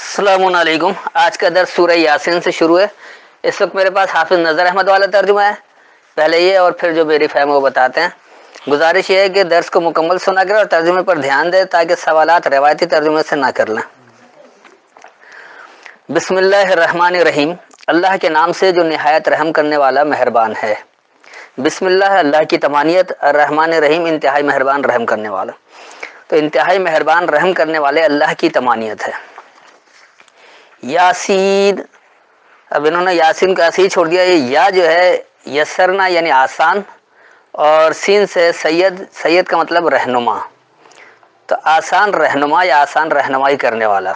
السلام علیکم۔ آج کا درس سورہ یاسین سے شروع ہے۔ اس وقت میرے پاس حافظ نظر احمد والا ترجمہ ہے، پہلے یہ اور پھر جو میری فہم وہ بتاتے ہیں۔ گزارش یہ ہے کہ درس کو مکمل سنا کریں اور ترجمے پر دھیان دیں تاکہ سوالات روایتی ترجمے سے نہ کر لیں۔ بسم اللہ الرحمن الرحیم، اللہ کے نام سے جو نہایت رحم کرنے والا مہربان ہے۔ بسم اللہ، اللہ کی تمانیت، الرحمن الرحیم انتہائی مہربان رحم کرنے والا۔ تو انتہائی مہربان رحم کرنے والے اللہ کی تمانیت ہے۔ یاسین، اب انہوں نے یاسین کا ایسے ہی چھوڑ دیا۔ یہ یا جو ہے یسرنا یعنی آسان، اور سین سے سید کا مطلب رہنما، تو آسان رہنما یا آسان رہنمائی کرنے والا۔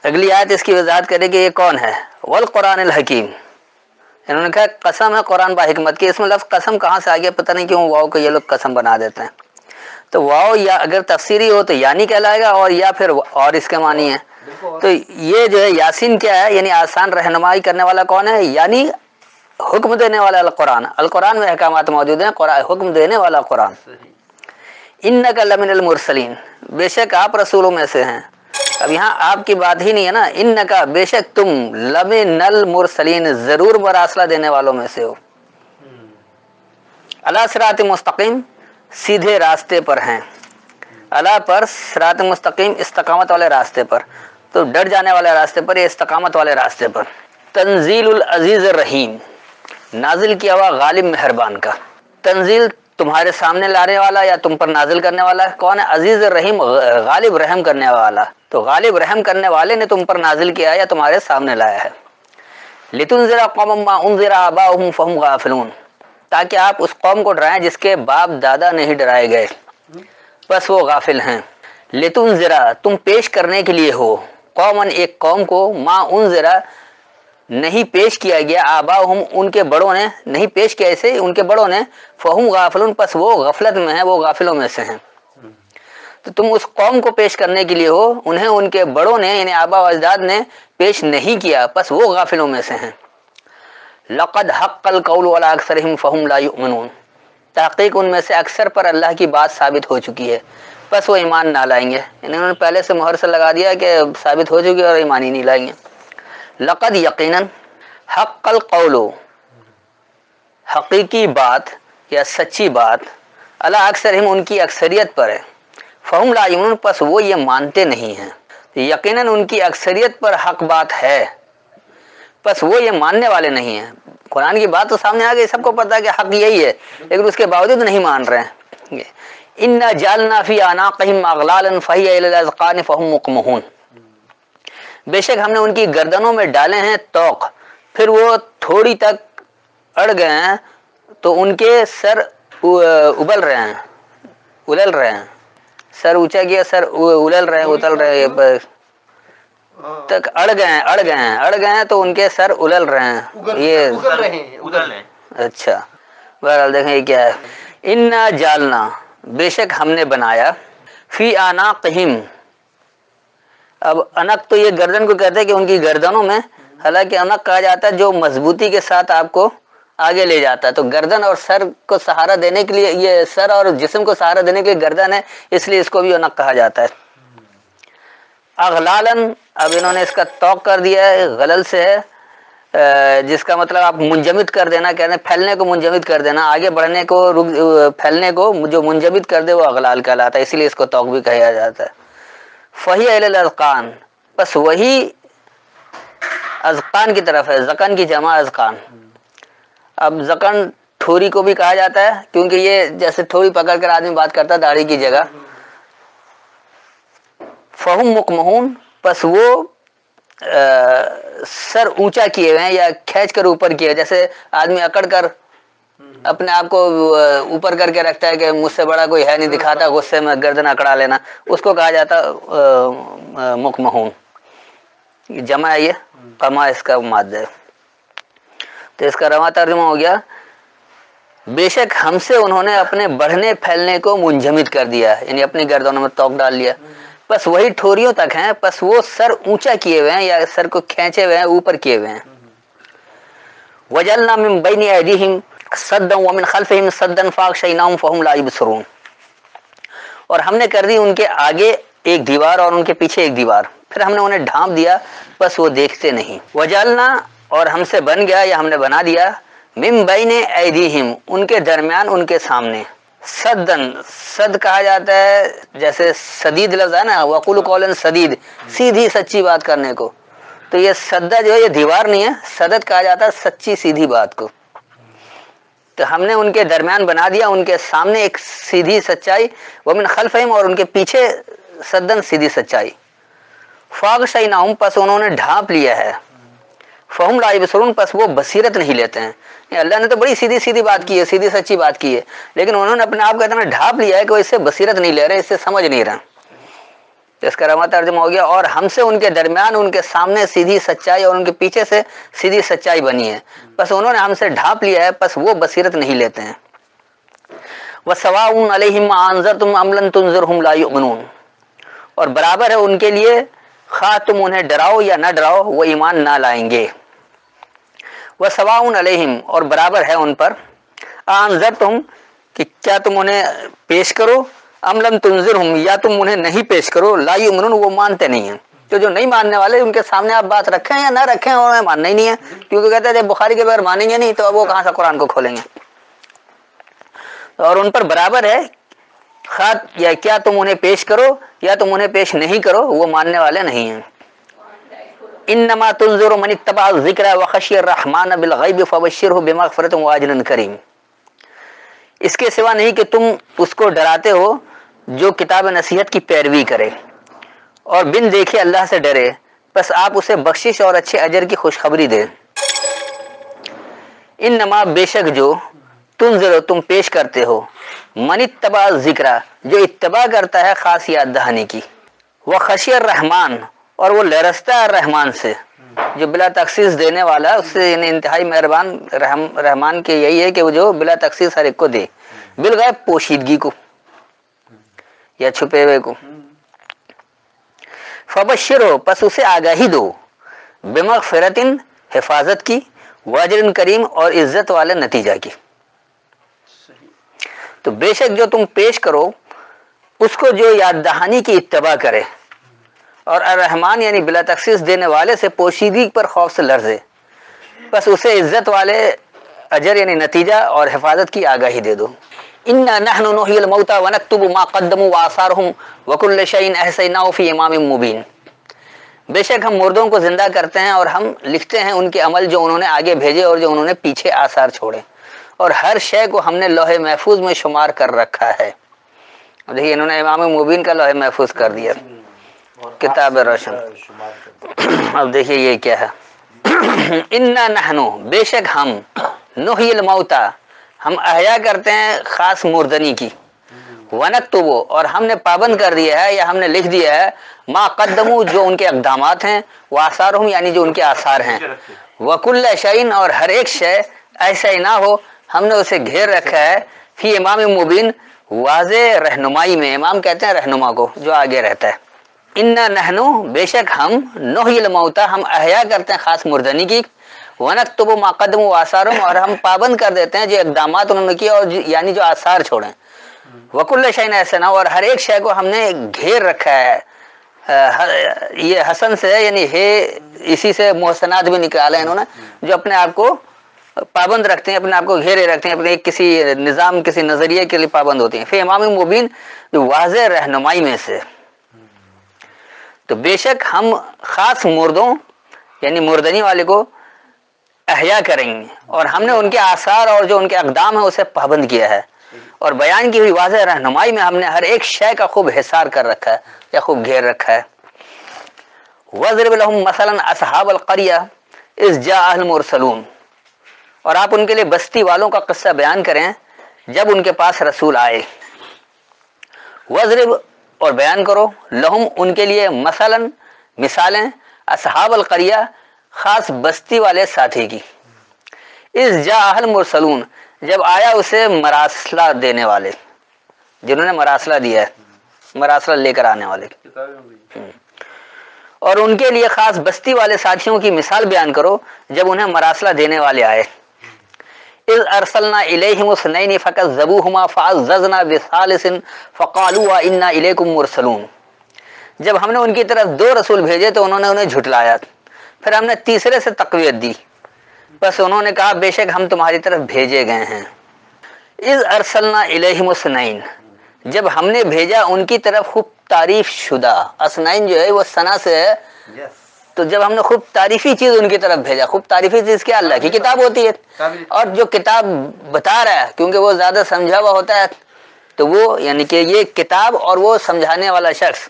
اگلی آیت اس کی وضاحت کرے کہ یہ کون ہے۔ والقرآن الحکیم، انہوں نے کہا قسم ہے قرآن با حکمت کی۔ اس میں لفظ قسم کہاں سے آ گیا پتہ نہیں کیوں واؤ کو یہ لوگ قسم بنا دیتے ہیں۔ تو واؤ یا اگر تفسیری ہو تو یعنی کہلائے گا، اور یا پھر اور اس کے معنی ہے۔ تو یہ جو ہے یاسین کیا ہے، یعنی آسان رہنمائی کرنے والا کون ہے، یعنی حکم دینے والا القرآن۔ القرآن میں احکامات موجود ہیں، حکم دینے والا قرآن۔ انک لمن المرسلین، بے شک آپ رسولوں میں سے ہیں۔ اب یہاں آپ کی بات ہی نہیں ہے نا، انکا بے شک تم، لمن المرسلین ضرور مراسلہ دینے والوں میں سے ہو، علی صراط مستقیم سیدھے راستے پر ہیں۔ اللہ پر صراط مستقیم استقامت والے راستے پر، تو ڈٹ جانے والے راستے پر یا استقامت والے راستے پر۔ تنزیل العزیز الرحیم، نازل کیا ہوا غالب مہربان کا۔ تنزیل تمہارے سامنے لانے والا یا تم پر نازل کرنے والا کون ہے؟ عزیز الرحیم، غالب رحم کرنے والا۔ تو غالب رحم کرنے والے نے تم پر نازل کیا یا تمہارے سامنے لایا ہے۔ لتنذر قوما ما انذر آباؤہم فہم غافلون، تاکہ آپ اس قوم کو ڈرائیں جس کے باپ دادا نہیں ڈرائے گئے، بس وہ غافل ہیں۔ لتنذرا، تم پیش کرنے کے لیے ہو، قومن ایک قوم کو، ما انذرا نہیں پیش کیا گیا، آباؤہم ان کے بڑوں نے نہیں پیش کیا اسے ان کے بڑوں نے، فہم غافلون پس وہ غفلت میں ہیں، وہ غافلوں میں سے ہیں۔ تو تم اس قوم کو پیش کرنے کے لیے ہو، انہیں ان کے بڑوں نے یعنی آبا و اجداد نے پیش نہیں کیا، پس وہ غافلوں میں سے ہیں۔ لقد حق القول علی اکثرہم فہم لا یؤمنون، تحقیق ان میں سے اکثر پر اللہ کی بات ثابت ہو چکی ہے، بس وہ ایمان نہ لائیں گے۔ انہوں نے پہلے سے مہر سے لگا دیا کہ ثابت ہو چکی ہے اور ایمان ہی نہیں لائیں گے۔ لقد یقیناً، حق القول حقیقی بات یا سچی بات، اللہ اکثرہم ان کی اکثریت پر ہے، فہم لا یؤمنون پس وہ یہ مانتے نہیں ہیں۔ یقیناً ان کی اکثریت پر حق بات ہے، بس وہ یہ ماننے والے نہیں ہیں۔ قرآن کی بات تو سامنے آ گئی، سب کو پتہ ہے کہ حق یہی ہے، لیکن اس کے باوجود نہیں مان رہے ہیں۔ انا جعلنا فی اعناقہم اغلالا فہی الی الاذقان فہم مقمحون، بے شک ہم نے ان کی گردنوں میں ڈالے ہیں طوق، پھر وہ تھوڑی تک اڑ گئے ہیں تو ان کے سر ابل رہے ہیں، الل رہے ہیں۔ سر اونچا کیا، سر الل رہے ہیں، اتل رہے ہیں، تک اڑ گئے ہیں تو ان کے سر الل رہے ہیں، یہ ادھر ہیں۔ اچھا بہرحال دیکھیں یہ کیا ہے۔ انا جالنا، بے شک ہم نے بنایا، فی اعناقہم، اب انق تو یہ گردن کو کہتے ہیں کہ ان کی گردنوں میں، حالانکہ انق کہا جاتا ہے جو مضبوطی کے ساتھ آپ کو آگے لے جاتا ہے، تو گردن اور سر کو سہارا دینے کے لیے، یہ سر اور جسم کو سہارا دینے کے لیے گردن ہے، اس لیے اس کو بھی انق کہا جاتا ہے۔ اغلالن، اب انہوں نے اس کا توق کر دیا ہے، غلل سے ہے جس کا مطلب آپ منجمد کر دینا کہتے ہیں، پھیلنے کو منجمد کر دینا، آگے بڑھنے کو پھیلنے کو جو منجمد کر دے وہ اغلال کہلاتا ہے، اسی لیے اس کو توق بھی کہا جاتا ہے۔ فہی الی الاذقان، بس وہی اذقان کی طرف ہے، زقن کی جمع اذقان۔ اب زقن ٹھوری کو بھی کہا جاتا ہے، کیونکہ یہ جیسے ٹھوری پکڑ کر آدمی بات کرتا ہے داڑھی کی جگہ۔ فہم مقمحون، پس وہ سر اونچا کیے ہوئے ہیں یا کھینچ کر اوپر کیے، جیسے آدمی اکڑ کر اپنے آپ کو اوپر کر کے رکھتا ہے کہ مجھ سے بڑا کوئی ہے نہیں، دکھاتا غصے میں گردن اکڑا لینا، اس کو کہا جاتا مقمحون۔ جمع ہے یہ، قما اس کا مادہ ہے۔ تو اس کا رواں ترجمہ ہو گیا، بے شک ہم سے انہوں نے اپنے بڑھنے پھیلنے کو منجمد کر دیا، یعنی اپنی گردنوں میں توق ڈال لیا، بس وہی ٹھوریوں تک ہیں، پس وہ سر اونچا کیے ہوئے ہیں یا سر کو کھینچے ہوئے ہیں، اوپر کیے ہوئے ہیں۔ وجعلنا من بین ایدیہم سدا ومن خلفہم سدا فاغشیناہم فہم لا یبصرون، اور ہم نے کر دی ان کے آگے ایک دیوار اور ان کے پیچھے ایک دیوار، پھر ہم نے انہیں ڈھانپ دیا بس وہ دیکھتے نہیں. وجعلنا، اور ہم سے بن گیا یا ہم نے بنا دیا، من بین ایدیہم، ان کے درمیان ان کے سامنے، سدن، صد کہا جاتا ہے جیسے سدید لفظ ہے نا، وقول قولا سدید، سیدھی سچی بات کرنے کو. تو یہ سدہ جو ہے یہ دیوار نہیں ہے، سدد کہا جاتا ہے سچی سیدھی بات کو. تو ہم نے ان کے درمیان بنا دیا، ان کے سامنے ایک سیدھی سچائی، ومن خلفہم، اور ان کے پیچھے سدن سیدھی سچائی. فاغشیناہم، پس انہوں نے ڈھانپ لیا ہے، فہم لا یبصرون، پس وہ بصیرت نہیں لیتے ہیں. اللہ نے تو بڑی سیدھی سیدھی بات کی ہے، سیدھی سچی بات کی ہے، لیکن انہوں نے اپنے آپ کو اتنا ڈھانپ لیا ہے کہ وہ اس سے بصیرت نہیں لے رہے، اس سے سمجھ نہیں رہے. اس کا رواں ترجمہ ہو گیا، اور ہم سے ان کے درمیان ان کے سامنے سیدھی سچائی اور ان کے پیچھے سے سیدھی سچائی بنی ہے، بس انہوں نے ہم سے ڈھانپ لیا ہے، بس وہ بصیرت نہیں لیتے ہیں. وَسَوَاءٌ عَلَيْهِمْ أَأَنذَرْتُمْ أَمْ لَمْ تُنذِرْهُمْ لَا يُؤْمِنُونَ، اور برابر ہے ان کے لیے خواہ تم انہیں ڈراؤ یا نہ ڈراؤ وہ ایمان نہ لائیں گے. وَسَوَاءٌ عَلَيْهِمْ، اور برابر ہے ان پر، أَأَنذَرْتُمْ، کہ کیا تم انہیں پیش کرو، ام لم تنذرہم، یا تم انہیں نہیں پیش کرو، لا یؤمنون، وہ مانتے نہیں ہیں. تو جو نہیں ماننے والے ان کے سامنے آپ بات رکھیں یا نہ رکھیں انہیں ماننا ہی نہیں ہے، کیونکہ کہتے ہیں جب بخاری کے بغیر مانیں گے نہیں تو اب وہ کہاں سے قرآن کو کھولیں گے. اور ان پر برابر ہے خواہ یا کیا تم انہیں پیش کرو یا تم انہیں پیش نہیں کرو، وہ ماننے والے نہیں ہیں. انما تنذر من اتبع الذکر وخشی الرحمن بالغیب فبشرہ بمغفرۃ واجر کریم. اس کے سوا نہیں کہ تم اس کو ڈراتے ہو جو کتاب نصیحت کی پیروی کرے اور بن دیکھے اللہ سے ڈرے، بس آپ اسے بخشش اور اچھے اجر کی خوشخبری دیں. انما، بے شک جو، تنذر، تم پیش کرتے ہو، من اتبع الذکر، جو اتباع کرتا ہے خاص یاد دہانی کی، وخشی الرحمن، اور وہ لرزتا ہے رحمان سے، جو بلا تخصیص دینے والا اس سے یعنی انتہائی مہربان رحمان کے یہی ہے کہ وہ جو بلا تخصیص ہر ایک کو دے، بالغیب، پوشیدگی کو یا چھپے ہوئے کو. فبشرہ، پس اسے آگاہی دو، بمغفرۃ، حفاظت کی، واجر کریم، اور عزت والے نتیجہ کی. تو بے شک جو تم پیش کرو اس کو جو یاد دہانی کی اتباع کرے اور الرحمن یعنی بلا تخصیص دینے والے سے پوشیدگی پر خوف سے لرزے، بس اسے عزت والے اجر یعنی نتیجہ اور حفاظت کی آگاہی دے دو. انا نحن نحیی الموتى ونکتب ما قدموا وآثارهم وکل شیء احصیناہ فی امام مبین. بے شک ہم مردوں کو زندہ کرتے ہیں اور ہم لکھتے ہیں ان کے عمل جو انہوں نے آگے بھیجے اور جو انہوں نے پیچھے آثار چھوڑے، اور ہر شے کو ہم نے لوح محفوظ میں شمار کر رکھا ہے. دیکھیے انہوں نے امام مبین کا لوح محفوظ کر دیا، کتاب روشن. اب دیکھیے یہ کیا ہے، انا نحن، بے شک ہم، نحیی الموتى، ہم احیا کرتے ہیں خاص مردنی کی، ونکتب، اور ہم نے پابند کر دیا ہے یا ہم نے لکھ دیا ہے، ما قدموا، جو ان کے اقدامات ہیں، وآثارہم، یعنی جو ان کے آثار ہیں، وکل شیء، اور ہر ایک شے، ایسا ہی نہ ہو، ہم نے اسے گھیر رکھا ہے، فی امام مبین، واضح رہنمائی میں. امام کہتے ہیں رہنما کو جو آگے رہتا ہے. انا نحن، بے شک ہم، نحیی الموتى، ہم احیا کرتے ہیں خاص مردنی کی، ونکتب ما قدموا وآثارہم، اور ہم پابند کر دیتے ہیں جو اقدامات انہوں نے کیے اور یعنی جو آثار چھوڑیں، وکل شیء ایسا نہ ہو، اور ہر ایک شے کو ہم نے گھیر رکھا ہے. یہ حسن سے یعنی ہے، اسی سے محسنات بھی نکالا انہوں نے، جو اپنے آپ کو پابند رکھتے ہیں، اپنے آپ کو گھیرے رکھتے ہیں، اپنے کسی نظام کسی نظریے کے لیے پابند ہوتے ہیں. فی امام مبین، جو واضح رہنمائی میں سے. تو بے شک ہم خاص مردوں یعنی مردنی والے کو احیا کریں گے، اور ہم نے ان کے آثار اور جو ان کے اقدام ہیں اسے پابند کیا ہے، اور بیان کی ہوئی واضح رہنمائی میں ہم نے ہر ایک شے کا خوب حصار کر رکھا ہے یا خوب گھیر رکھا ہے. وَاضْرِبْ لَهُم مَثَلًا أَصْحَابَ الْقَرْيَةِ إِذْ جَاءَهَا الْمُرْسَلُونَ، اور آپ ان کے لیے بستی والوں کا قصہ بیان کریں جب ان کے پاس رسول آئے. وَاضْرِبْ، اور بیان کرو، لہم، ان کے لیے، مثلاً، مثالیں، اصحاب القریہ، خاص بستی والے ساتھی کی، اذ جاء المرسلون، جب آیا اسے مراسلہ دینے والے، جنہوں نے مراسلہ دیا ہے، مراسلہ لے کر آنے والے. اور ان کے لیے خاص بستی والے ساتھیوں کی مثال بیان کرو جب انہیں مراسلہ دینے والے آئے. اذ ارسلنا الیہم اثنین فکذبوہما فعززنا بثالث فقالوا انا الیکم مرسلون. جب ہم نے ان کی طرف 2 رسول بھیجے تو انہوں نے انہیں جھٹلایا، پھر ہم نے تیسرے سے تقویت دی، بس انہوں نے کہا بے شک ہم تمہاری طرف بھیجے گئے ہیں۔ اذ ارسلنا الیہم اثنین، جب ہم نے بھیجا ان کی طرف خوب تعریف شدہ، اثنین جو ہے وہ ثنا سے ہے، تو جب ہم نے خوب تعریفی چیز ان کی طرف بھیجا، خوب تعریفی چیز کیا؟ اللہ کی کتاب ہوتی ہے، اور جو کتاب بتا رہا ہے کیونکہ وہ زیادہ سمجھا ہوا ہوتا ہے تو وہ یعنی کہ یہ کتاب اور وہ سمجھانے والا شخص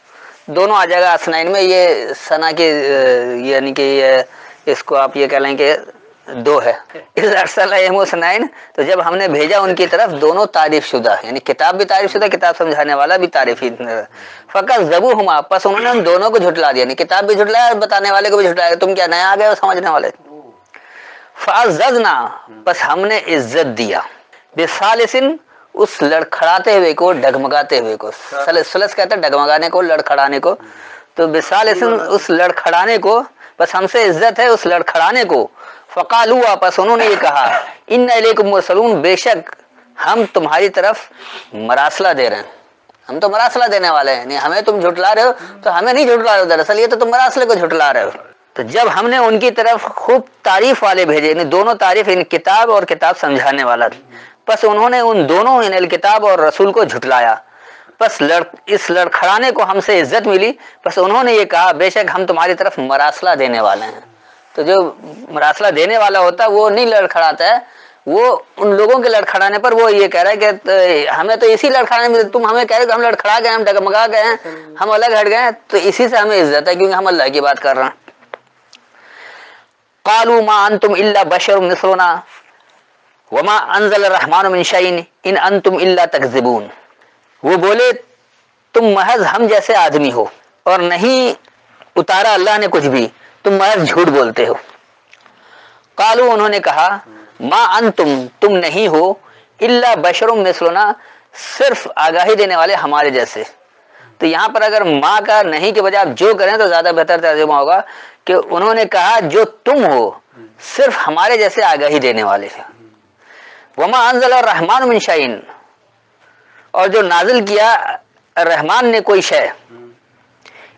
دونوں آ جائے گا اثنین میں۔ یہ ثنا کے یعنی کہ یہ اس کو آپ یہ کہہ لیں کہ 2 ہے۔ اذ ارسلنا اثنین، تو جب ہم نے بھیجا ان کی طرف دونوں تعریف شدہ، یعنی کتاب بھی تعریف شدہ، کتاب سمجھانے والا بھی تعریفی، فکذبوہما، پس انہوں نے ان دونوں کو جھٹلا دیا، یعنی کتاب بھی جھٹلایا اور بتانے والے کو بھی جھٹلایا، تم کیا نیا آ گئے ہو سمجھنے والے۔ فعززنا، پس ہم نے عزت دیا، بثالث، اس لڑکھڑاتے ہوئے کو، ڈگمگاتے ہوئے کو، ثلث کہتے ہیں ڈگمگانے کو، لڑکھڑانے کو، تو بثالث اس لڑکھڑانے کو، بس ہم سے عزت ہے اس لڑکھڑانے کو۔ فقالوا، پس انہوں نے یہ کہا، ان الیکم مرسلون، بے شک ہم تمہاری طرف مراسلہ دے رہے ہیں، ہم تو مراسلہ دینے والے ہیں، نہیں ہمیں تم جھٹلا رہے ہو تو ہمیں نہیں جھٹلا رہے ہو، دراصل یہ تو تم مراسلے کو جھٹلا رہے ہو۔ تو جب ہم نے ان کی طرف خوب تعریف والے بھیجے، یعنی دونوں تعریف، ان کتاب اور کتاب سمجھانے والا، پس انہوں نے ان دونوں ان الکتاب اور رسول کو جھٹلایا، پس اس لڑکھڑانے کو ہم سے عزت ملی، پس انہوں نے یہ کہا بے شک ہم تمہاری طرف مراسلہ دینے والے ہیں۔ تو جو مراسلہ دینے والا ہوتا ہے وہ نہیں لڑکھڑاتا ہے، وہ ان لوگوں کے لڑکھڑانے پر وہ یہ کہہ رہا ہے کہ ہمیں تو اسی لڑکھڑانے میں، تم ہمیں کہہ رہے کہ ہم لڑکھڑا گئے، ہم ڈگمگا گئے ہیں، ہم الگ ہٹ گئے ہیں، تو اسی سے ہمیں عزت ہے کیونکہ ہم اللہ کی بات کر رہے ہیں۔ قالوا ما انتم الا بشر مثلنا وما انزل الرحمن من شيء ان انتم الا تكذبون، وہ بولے تم محض ہم جیسے آدمی ہو اور نہیں اتارا اللہ نے کچھ بھی، تم محض جھوٹ بولتے ہو۔ قالوا، انہوں نے کہا، ما انتم، تم نہیں ہو، الا بشر مثلنا، صرف آگاہی دینے والے ہمارے جیسے۔ تو یہاں پر اگر ماں کا نہیں کے بجائے آپ جو کریں تو زیادہ بہتر ترجمہ ہوگا کہ انہوں نے کہا جو تم ہو صرف ہمارے جیسے آگاہی دینے والے ہیں۔ وما انزل الرحمن من شيء، اور جو نازل کیا الرحمن نے کوئی شے،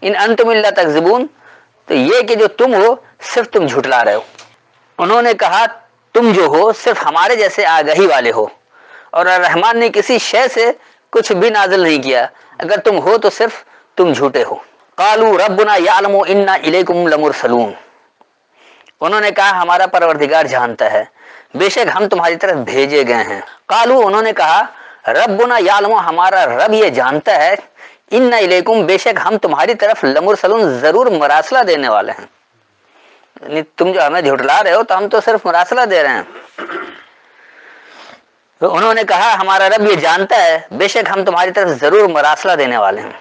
ان انتم الا تکذبون، تو یہ کہ جو تم ہو صرف تم جھٹلا رہے ہو۔ انہوں نے کہا تم جو ہو صرف ہمارے جیسے آگاہی والے ہو، اور الرحمن نے کسی شے سے کچھ بھی نازل نہیں کیا، اگر تم ہو تو صرف تم جھوٹے ہو۔ قالوا ربنا یعلم انا الیکم لمرسلون، انہوں نے کہا ہمارا پروردگار جانتا ہے بے شک ہم تمہاری طرف بھیجے گئے ہیں۔ قالوا، انہوں نے کہا ربنا یعلم، ہمارا رب یہ جانتا ہے، انا الیکم، بے شک ہم تمہاری طرف لمرسلون، ضرور مراسلہ دینے والے ہیں، یعنی تم جو ہمیں جھٹلا رہے ہو تو ہم تو صرف مراسلہ دے رہے ہیں۔ تو انہوں نے کہا ہمارا رب یہ جانتا ہے بے شک ہم تمہاری طرف ضرور مراسلہ دینے والے ہیں۔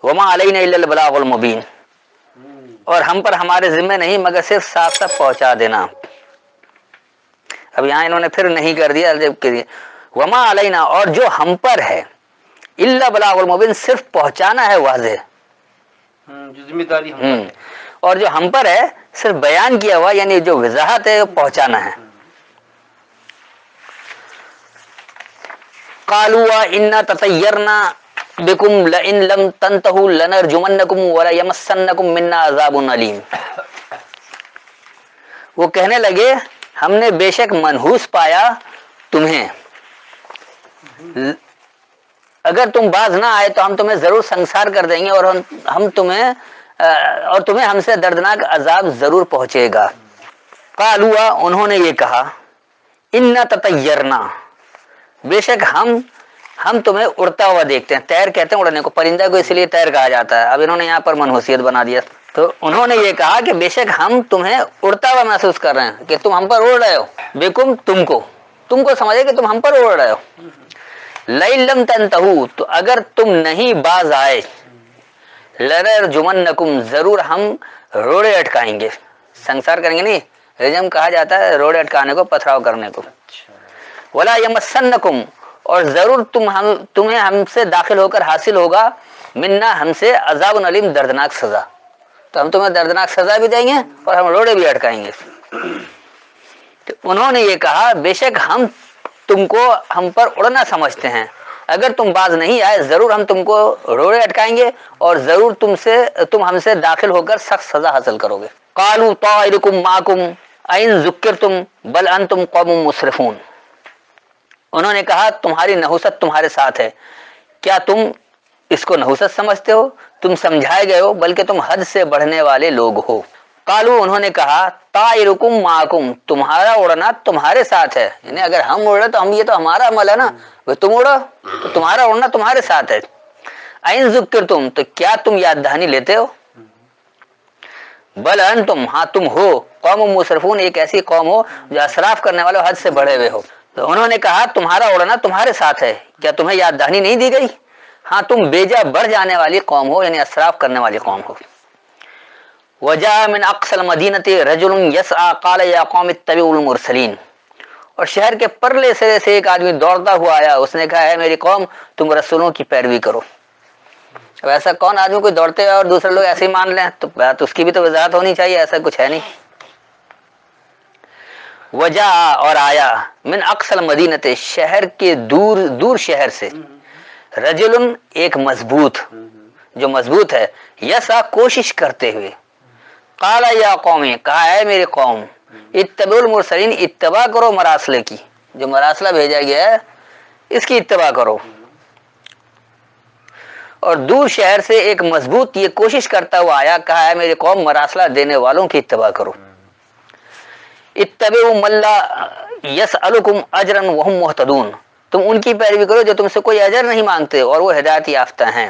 وما علینا الا البلاغ المبین، اور ہم پر ہمارے ذمہ نہیں مگر صرف صاف صاف پہنچا دینا۔ اب یہاں انہوں نے پھر نہیں کر دیا، جب کہ وما علینا، اور جو ہم پر ہے، الا بلاغ المبین، صرف پہنچانا ہے واضح، جو ذمہ داری ہم پر ہے، اور جو ہم پر ہے صرف بیان کیا ہوا، یعنی جو وضاحت ہے وہ پہنچانا ہے۔ قالوا انا تطیرنا بکم لئن لم تنتهوا لنرجمنکم وليمسنکم منا عذاب علیم، وہ کہنے لگے ہم نے بے شک منحوس پایا تمہیں، اگر تم باز نہ آئے تو ہم تمہیں ضرور سنسار کر دیں گے، اور تمہیں ہم سے دردناک عذاب ضرور پہنچے گا۔ قالوا، انہوں نے یہ کہا، انا تطیرنا، بے شک ہم تمہیں اڑتا ہوا دیکھتے ہیں۔ تیر کہتے ہیں اڑنے کو، پرندہ کو اس لیے تیر کہا جاتا ہے، اب انہوں نے یہاں پر منحوسیت بنا دیا۔ تو انہوں نے یہ کہا کہ بے شک ہم تمہیں اڑتا ہوا محسوس کر رہے ہیں، کہ تم ہم پر اڑ رہے ہو، بیکم، تم کو سمجھے کہ تم ہم پر اڑ رہے ہو۔ لئن لم تنتہوا، تو اگر تم نہیں باز آئے، لنرجمنکم، ضرور ہم روڑے اٹکائیں گے، سنسار کریں گے، نہیں رجم کہا جاتا ہے روڑے اٹکانے کو، پتھراؤ کرنے کو۔ ولا یمسنکم، اور ضرور تمہیں ہم سے داخل ہو کر حاصل ہوگا، منا، ہم سے، عذاب علیم، دردناک سزا، تو ہم تمہیں دردناک سزا بھی دیں گے اور ہم روڑے بھی اٹکائیں گے۔ تو انہوں نے یہ کہا بے شک ہم تم کو ہم پر اڑنا سمجھتے ہیں، اگر تم باز نہیں آئے ضرور ہم تم کو روڑے اٹکائیں گے اور ضرور تم ہم سے داخل ہو کر سخت سزا حاصل کرو گے. قالوا طائرکم معکم این ذکرتم بل انتم قوم مسرفون. انہوں نے کہا تمہاری نحوست تمہارے ساتھ ہے، کیا تم اس کو نحوست سمجھتے ہو؟ تم سمجھائے گئے ہو بلکہ تم حد سے بڑھنے والے لوگ ہو. قالوا انہوں نے کہا طائرکم معکم تمہارا اڑنا تمہارے ساتھ ہے، یعنی اگر ہم اڑ رہے تو یہ تو ہمارا عمل ہے نا، تم اڑو تو تمہارا اڑنا تمہارے ساتھ ہے. این ذکرتم تو کیا تم یاد دہانی لیتے ہو؟ بل انتم ہاں تم ہو قوم مسرفون ایک ایسی قوم ہو جو اسراف کرنے والے حد سے بڑھے ہوئے ہو. تو انہوں نے کہا تمہارا اڑنا تمہارے ساتھ ہے، کیا تمہیں یاد دہانی نہیں دی گئی؟ ہاں تم بیجا بڑھ جانے والی قوم ہو، یعنی اسراف کرنے والی قوم ہو. وجاء من اقصى المدینة رجل يسعى قال یا قوم اتبعوا المرسلین. اور شہر کے پرلے سرے سے ایک آدمی دوڑتا ہوا آیا، اس نے کہا ہے میری قوم تم رسولوں کی پیروی کرو. اب ایسا کون آدمی کوئی دوڑتے ہوئے اور دوسرے لوگ ایسے ہی مان لیں؟ تو بات اس کی بھی تو وضاحت ہونی چاہیے، ایسا کچھ ہے نہیں. وجاء اور آیا من اقصى المدینة شہر کے دور شہر سے، رجل ایک مضبوط جو مضبوط ہے، یسا کوشش کرتے ہوئے، قال یا قوم کہا ہے میری قوم اتبعوا المرسلین اتباع کرو مراسلے کی، جو مراسلہ بھیجا گیا ہے اس کی اتباع کرو. اور دور شہر سے ایک مضبوط یہ کوشش کرتا ہوا آیا، کہا ہے میری قوم مراسلہ دینے والوں کی اتباع کرو. اتبعوا من لا یسألکم اجرا وهم مہتدون تم ان کی پیروی کرو جو تم سے کوئی اجر نہیں مانگتے اور وہ ہدایت یافتہ ہیں.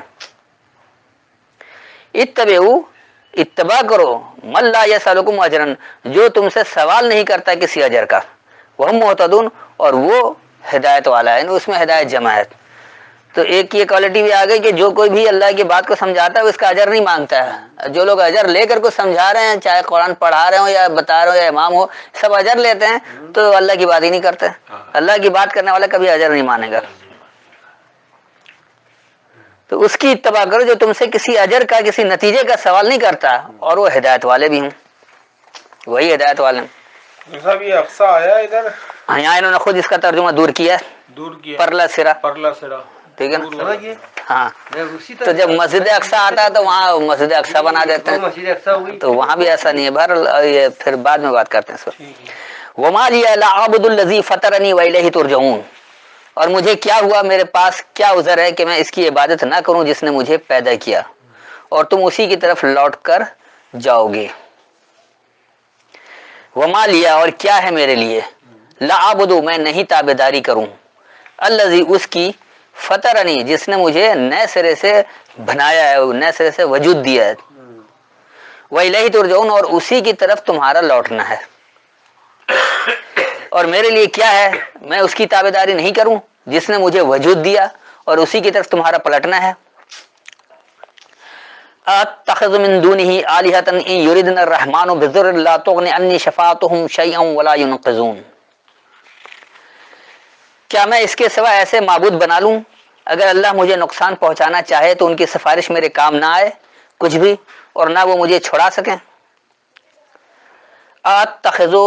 اتبعوا اتباع کرو من لا یسألکم اجرا جو تم سے سوال نہیں کرتا کسی اجر کا، وهم مہتدون اور وہ ہدایت والا ہے، اس میں ہدایت جمع ہے. تو ایک یہ کوالٹی بھی آ گئی کہ جو کوئی بھی اللہ کی بات کو سمجھاتا ہے وہ اس کا اجر نہیں مانگتا ہے. جو لوگ اجر لے کر کو سمجھا رہے ہیں، چاہے قرآن پڑھا رہے ہوں یا بتا رہے ہو یا امام ہو، سب اجر لیتے ہیں تو اللہ کی بات ہی نہیں کرتے. اللہ کی بات کرنے والا کبھی اجر نہیں مانے گا. تو اس کی اتباع کرو جو تم سے کسی اجر کا کسی نتیجے کا سوال نہیں کرتا اور وہ ہدایت والے بھی ہوں، وہی ہدایت والے ہیں. صاحب یہ اقصا آیا ادھر، یہاں انہوں نے خود اس کا ترجمہ دور کیا، پرلا سرا، پرلا سرا، ٹھیک ہے نا. ہاں تو جب مسجد اقصا آتا ہے تو وہاں مسجد اقصا بنا دیتے ہیں، مسجد اقصا ہوئی تو وہاں بھی ایسا نہیں ہے. بہرحال یہ پھر بعد میں بات کرتے ہیں اس پر. وما لی لا اعبد الذی فطرنی والیہ ترجعون. اور مجھے کیا ہوا، میرے پاس کیا عذر ہے کہ میں اس کی عبادت نہ کروں جس نے مجھے پیدا کیا اور تم اسی کی طرف لوٹ کر جاؤ گے. وما لیا اور کیا ہے میرے لیے، لا اعبدو میں نہیں تابعداری کروں، الذی اس کی فطرنی جس نے مجھے نئے سرے سے بنایا ہے، نئے سرے سے وجود دیا ہے، وإلیہ ترجعون اور اسی کی طرف تمہارا لوٹنا ہے. اور میرے لیے کیا ہے میں اس کی تابعداری نہیں کروں جس نے مجھے وجود دیا اور اسی کی طرف تمہارا پلٹنا ہے. اتخذ من دونه آلهة ان يردن الرحمن بضر لا تغن عني شفاعتهم شيئا ولا ينقذون. کیا میں اس کے سوا ایسے معبود بنا لوں اگر اللہ مجھے نقصان پہنچانا چاہے تو ان کی سفارش میرے کام نہ آئے کچھ بھی، اور نہ وہ مجھے چھڑا سکیں. اتخذو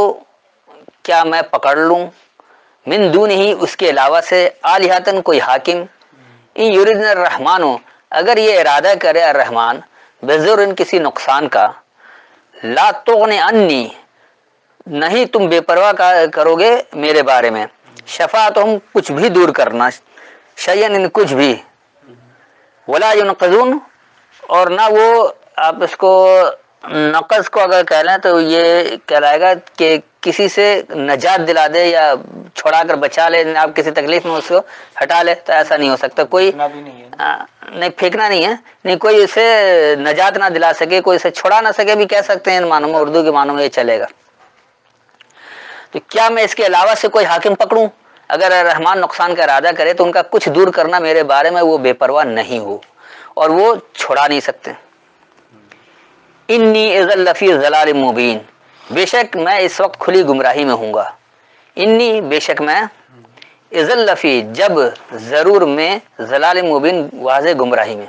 کیا میں پکڑ لوں، من دون ہی اس کے علاوہ سے، آلہتن کوئی حاکم، ان یریدن الرحمن اگر یہ ارادہ کرے الرحمن بضر کسی نقصان کا، لا تغن انی نہیں تم بے پرواہ کرو گے میرے بارے میں، شفاعتہم کچھ بھی دور کرنا، شیئن ان کچھ بھی، ولا ینقذون اور نہ وہ، آپ اس کو نقض کو اگر کہہ لیں تو یہ کہلائے گا کہ کسی سے نجات دلا دے یا چھوڑا کر بچا لے، آپ کسی تکلیف میں اس کو ہٹا لے، تو ایسا نہیں ہو سکتا. کوئی نہیں پھینکنا نہیں ہے، نہیں کوئی اسے نجات نہ دلا سکے، کوئی اسے چھڑا نہ سکے بھی کہہ سکتے ہیں ان معنوں میں، اردو کے معنوں میں یہ چلے گا. تو کیا میں اس کے علاوہ سے کوئی حاکم پکڑوں اگر رحمان نقصان کا ارادہ کرے تو ان کا کچھ دور کرنا میرے بارے میں وہ بے پرواہ نہیں ہو اور وہ چھڑا نہیں سکتے. انی اذا لفی ضلال مبین بے شک میں اس وقت کھلی گمراہی میں ہوں گا. انی بے شک میں، اذا لفی جب، ضرور میں، ضلال مبین واضح گمراہی میں.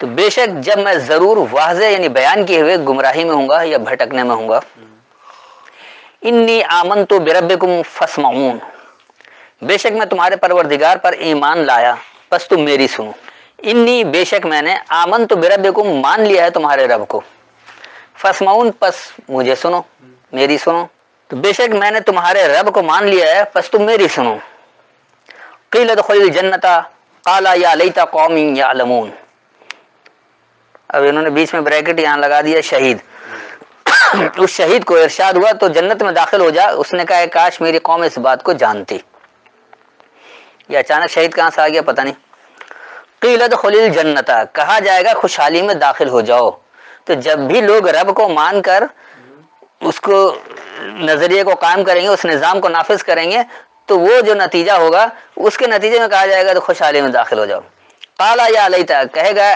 تو بے شک جب میں ضرور واضح یعنی بیان کیے ہوئے گمراہی میں ہوں گا یا بھٹکنے میں ہوں گا. انی آمنت بربکم فاسمعون بے شک میں تمہارے پروردگار پر ایمان لایا پس تم میری سنو، انی بے شک میں نے آمن تو بربکم مان لیا ہے تمہارے رب کو، فاسمعون پس مجھے سنو، میری سنو، تو بے شک میں نے تمہارے رب کو مان لیا ہے پس تم میری سنو۔ قیل ادخل الجنۃ قال یا لیت قومی یعلمون، اب انہوں نے بیچ میں بریکٹ یہاں لگا دیا شہید، اس شہید کو ارشاد ہوا تو جنت میں داخل ہو جا، اس نے کہا کاش میری قوم اس بات کو جانتی، یہ اچانک شہید کہاں سے آ گیا پتہ نہیں۔ قیل ادخل الجنۃ، کہا جائے گا خوشحالی میں داخل ہو جاؤ، تو جب بھی لوگ رب کو مان کر اس کو نظریے کو قائم کریں گے، اس نظام کو نافذ کریں گے، تو وہ جو نتیجہ ہوگا اس کے نتیجے میں کہا جائے گا تو خوشحالی میں داخل ہو جاؤ۔ قال یا لیتا، کہے گا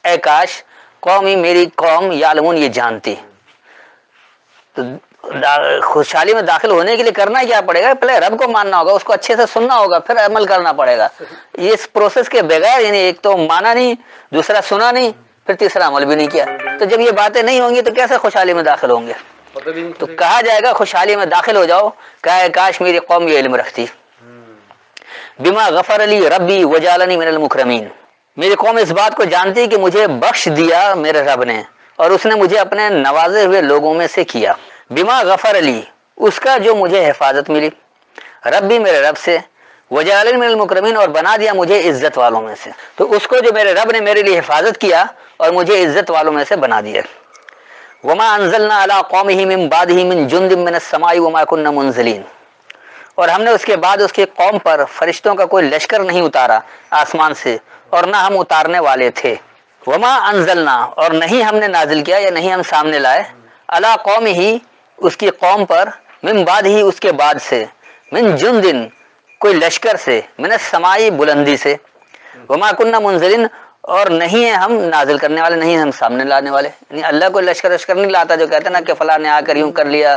اے کاش قومی میری قوم یعلمون یہ جانتی۔ تو خوشحالی میں داخل ہونے کے لیے کرنا کیا پڑے گا؟ پہلے رب کو ماننا ہوگا، اس کو اچھے سے سننا ہوگا، پھر عمل کرنا پڑے گا۔ اس پروسیس کے بغیر یعنی ایک تو مانا نہیں، دوسرا سنا نہیں، پھر تیسرا عمل بھی نہیں کیا، تو جب یہ باتیں نہیں ہوں گی تو کیسے خوشحالی میں داخل ہوں گے؟ تو کہا جائے گا خوشحالی میں داخل ہو جاؤ، کہا کاش میری قوم یہ علم رکھتی۔ بما غفر لی ربی وجعلنی من المکرمین، میری قوم اس بات کو جانتی کہ مجھے بخش دیا میرے رب نے اور اس نے مجھے اپنے نوازے ہوئے لوگوں میں سے کیا۔ بما غفر لی، اس کا جو مجھے حفاظت ملی، ربی میرے رب سے، وجعلنی من المکرمین اور بنا دیا مجھے عزت والوں میں سے، تو اس کو جو میرے رب نے میرے لیے حفاظت کیا اور مجھے عزت والوں میں سے بنا دیا۔ وما انزلنا علی قومہ من بعدہ من جند من السماء وما كنا منزلین، اور ہم نے اس کے بعد اس کی قوم پر فرشتوں کا کوئی لشکر نہیں اتارا آسمان سے، اور نہ ہم اتارنے والے تھے۔ وما انزلنا، اور نہیں ہم نے نازل کیا یا نہیں ہم سامنے لائے، علی قومہ اس کی قوم پر، من بعد ہی اس کے بعد سے، من جندن کوئی لشکر سے، من السماء بلندی سے، وما كنا منزلین اور نہیں ہے ہم نازل کرنے والے، نہیں ہم سامنے لانے والے، یعنی اللہ کو لشکر نہیں لاتا جو کہتے ہیں نا کہ فلاں نے آ کر یوں کر لیا،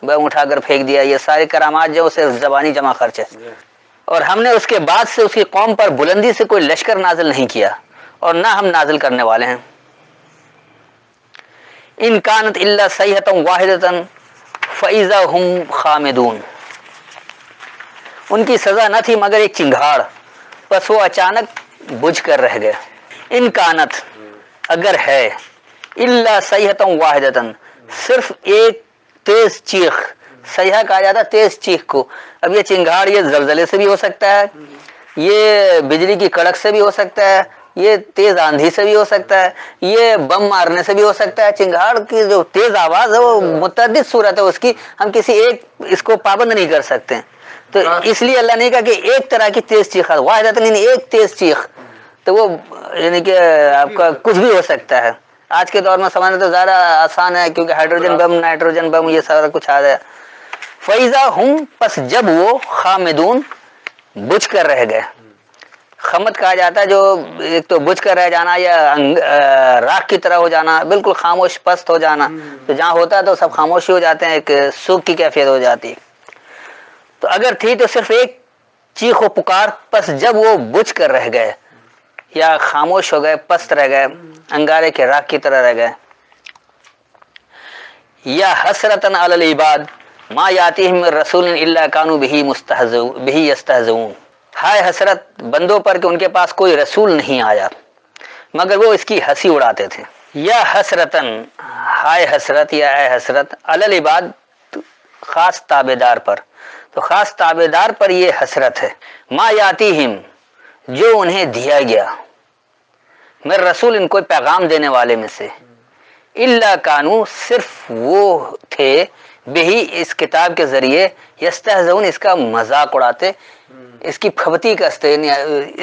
بم اٹھا کر پھینک دیا، یہ سارے کرامات جو اسے زبانی جمع خرچ ہے۔ اور ہم نے اس کے بعد سے اس کی قوم پر بلندی سے کوئی لشکر نازل نہیں کیا اور نہ ہم نازل کرنے والے ہیں۔ ان کانت الا صیحۃ واحدۃ فاذا هم خامدون، ان کی سزا نہ تھی مگر ایک چنگھاڑ، بس وہ اچانک بجھ کر رہ گئے۔ ان کانت اگر ہے، الا صیحۃ واحدۃ صرف ایک تیز چیخ، صیحہ کہا جاتا ہے تیز چیخ کو، اب یہ چنگھاڑ یہ زلزلے سے بھی ہو سکتا ہے، یہ بجلی کی کڑک سے بھی ہو سکتا ہے، یہ تیز آندھی سے بھی ہو سکتا ہے، یہ بم مارنے سے بھی ہو سکتا ہے۔ چنگھاڑ کی جو تیز آواز ہے وہ متعدد صورت ہے اس کی، ہم کسی ایک اس کو پابند نہیں کر سکتے، تو اس لیے اللہ نے کہا کہ ایک طرح کی تیز چیخ، واحدۃ یعنی ایک تیز چیخ، تو وہ یعنی کہ آپ کا کچھ بھی ہو سکتا ہے۔ آج کے دور میں سمجھنا تو زیادہ آسان ہے کیونکہ ہائیڈروجن بم، نائٹروجن بم، یہ سارا کچھ آ گیا۔ فَإِذَا هُمْ پس جب وہ خامدون بجھ کر رہ گئے، خمد کہا جاتا ہے جو ایک تو بجھ کر رہ جانا یا راکھ کی طرح ہو جانا، بالکل خاموش پست ہو جانا، تو جہاں ہوتا ہے تو سب خاموشی ہو جاتے ہیں، ایک سوکھ کی کیفیت ہو جاتی۔ تو اگر تھی تو صرف ایک چیخ و پکار، پس جب وہ بجھ کر رہ گئے یا خاموش ہو گئے، پست رہ گئے، انگارے کے راکھ کی طرح رہ گئے۔ یا حسرتن علی العباد ما یاتیہم من رسول الا کانوا بہ یستہزئون، ہائے حسرت بندوں پر کہ ان کے پاس کوئی رسول نہیں آیا مگر وہ اس کی ہنسی اڑاتے تھے۔ یا حسرتن، ہائے حسرت یا اے حسرت، علی العباد خاص تابع دار پر، تو خاص تابع دار پر یہ حسرت ہے، ما یاتیہم جو انہیں دیا گیا، میں رسول ان کو پیغام دینے والے میں سے، الا کانوا صرف وہ تھے، بہی اس کتاب کے ذریعے، یستہزئون اس کا مذاق اڑاتے، اس کی پھبتی کستے،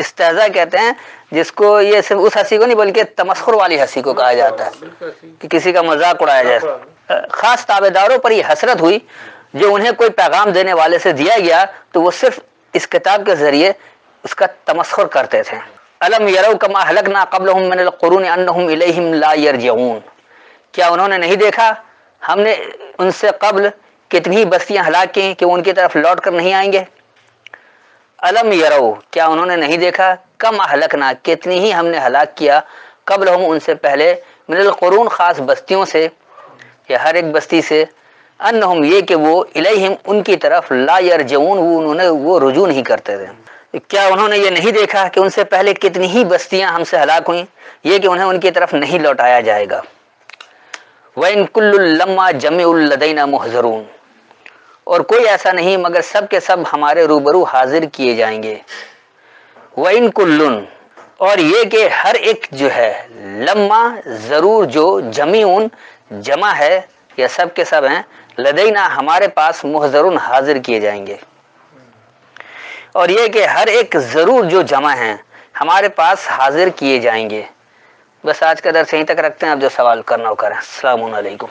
استہزاء کہتے ہیں جس کو، یہ صرف اس ہنسی کو نہیں بلکہ تمسخر والی ہنسی کو کہا جاتا ہے کہ کسی کا مذاق اڑایا جائے۔ خاص تابع داروں پر یہ حسرت ہوئی جو انہیں کوئی پیغام دینے والے سے دیا گیا تو وہ صرف اس کتاب کے ذریعے اس کا تمسخر کرتے تھے۔ الم یروا کما اہلکنا قبلہم من القرون انہم الیہم لا یرجعون، کیا انہوں نے نہیں دیکھا ہم نے ان سے قبل کتنی بستیاں ہلاک کی کہ ان کی طرف لوٹ کر نہیں آئیں گے۔ الم یروا، کیا انہوں نے نہیں دیکھا، کم اہلکنا کتنی ہی ہم نے ہلاک کیا، قبلہم ان سے پہلے، من القرون خاص بستیوں سے یا ہر ایک بستی سے، انہم یہ کہ وہ الیہم ان کی طرف لا یرجعون وہ رجوع نہیں کرتے تھے. کیا انہوں نے یہ نہیں دیکھا کہ ان سے پہلے کتنی ہی بستیاں ہم سے ہلاک ہوئیں، یہ کہ انہیں ان کی طرف نہیں لوٹایا جائے گا. وَإِن كُلٌّ لَمَّا جَمِيعٌ لَدَيْنَا مُحْضَرُونَ، اور کوئی ایسا نہیں مگر سب کے سب ہمارے روبرو حاضر کیے جائیں گے. وَإِن كُلٌّ، اور یہ کہ ہر ایک جو ہے، لما ضرور جو، جمیعٌ جمع ہے یا سب کے سب ہیں، لدینا ہمارے پاس، محضرون حاضر کیے جائیں گے. اور یہ کہ ہر ایک ضرور جو جمع ہیں ہمارے پاس حاضر کیے جائیں گے. بس آج کا درس یہیں تک رکھتے ہیں، اب جو سوال کرنا ہو کریں. السلام علیکم.